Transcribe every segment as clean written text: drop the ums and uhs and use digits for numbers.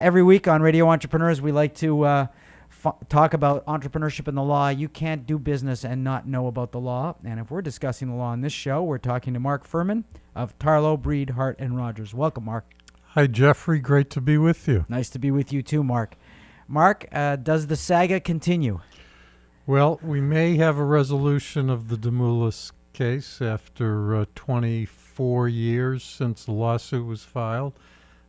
Every week on Radio Entrepreneurs, we like to talk about entrepreneurship and the law. You can't do business and not know about the law. And if we're discussing the law on this show, we're talking to Mark Furman of Tarlow, Breed, Hart, and Rogers. Welcome, Mark. Hi, Jeffrey. Great to be with you. Nice to be with you too, Mark. Mark, does the saga continue? Well, we may have a resolution of the DeMoulas case after 24 years since the lawsuit was filed.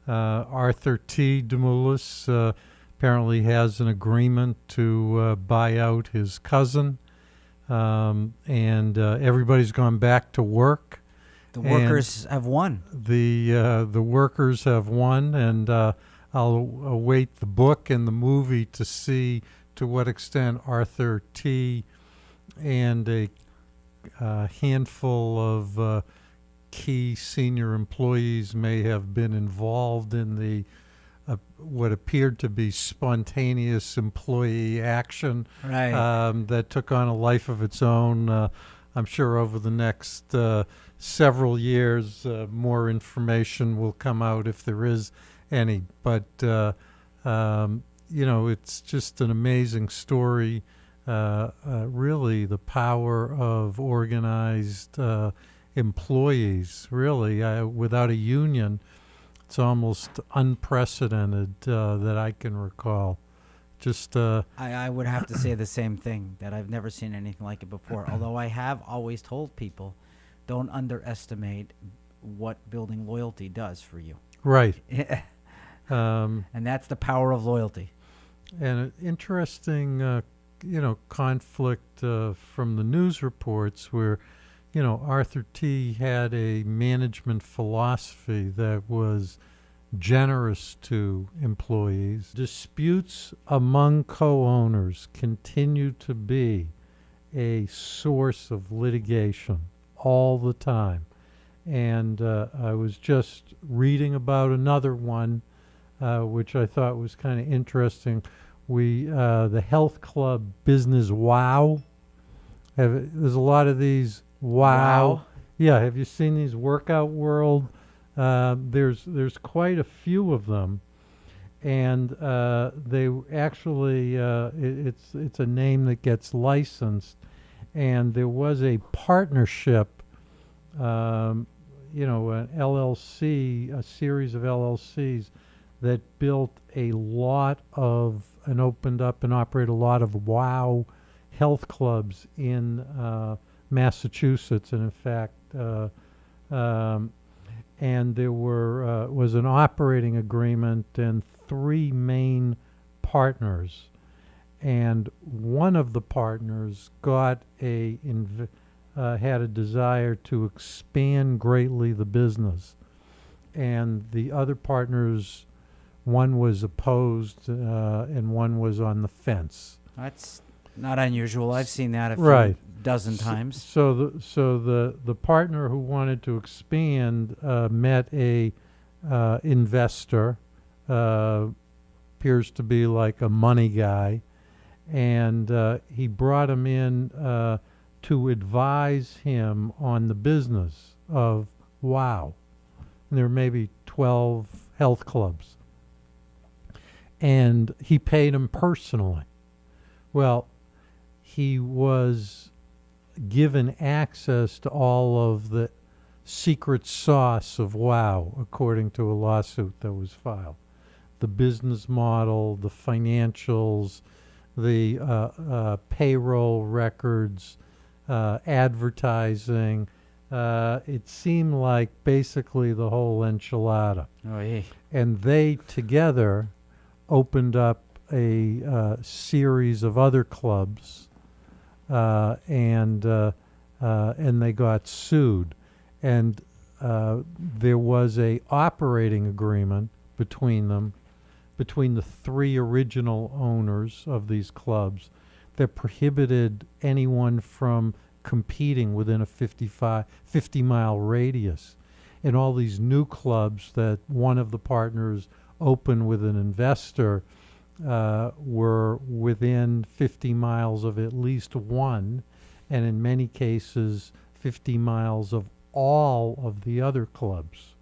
Arthur T. DeMoulas apparently has an agreement to buy out his cousin, and everybody's gone back to work. The workers have won. The workers have won, and I'll await the book and the movie to see to what extent Arthur T. and a handful of key senior employees may have been involved in the what appeared to be spontaneous employee action that took on a life of its own. I'm sure over the next several years, more information will come out if there is any. But it's just an amazing story. Really, the power of organized employees. Really, without a union, it's almost unprecedented that I can recall. Just I would have to say the same thing, that I've never seen anything like it before. Although I have always told people, don't underestimate what building loyalty does for you. Right. And that's the power of loyalty. And an interesting, conflict from the news reports where, Arthur T. had a management philosophy that was generous to employees. Disputes among co-owners continue to be a source of litigation all the time. And I was just reading about another one, which I thought was kind of interesting. The health club business WOW. There's a lot of these WOW. Yeah, have you seen these Workout World? There's quite a few of them, and they actually it's a name that gets licensed, and there was a partnership, an LLC, a series of LLCs that built a lot of and opened up and operated a lot of WOW health clubs in Massachusetts, and in fact, and there was an operating agreement and 3 main partners, and one of the partners had a desire to expand greatly the business, and the other partners, one was opposed and one was on the fence. That's not unusual. I've seen that a dozen times. So the partner who wanted to expand met a investor, appears to be like a money guy, and he brought him in to advise him on the business of WOW. And there were maybe 12 health clubs. And he paid him personally. Well, he was given access to all of the secret sauce of WOW, according to a lawsuit that was filed. The business model, the financials, the payroll records, advertising. It seemed like basically the whole enchilada. Oh, yeah. And they together opened up a series of other clubs, and they got sued. And there was a operating agreement between them, between the 3 original owners of these clubs, that prohibited anyone from competing within a 50-mile radius. And all these new clubs that one of the partners opened with an investor were within 50 miles of at least one, and in many cases 50 miles of all of the other clubs.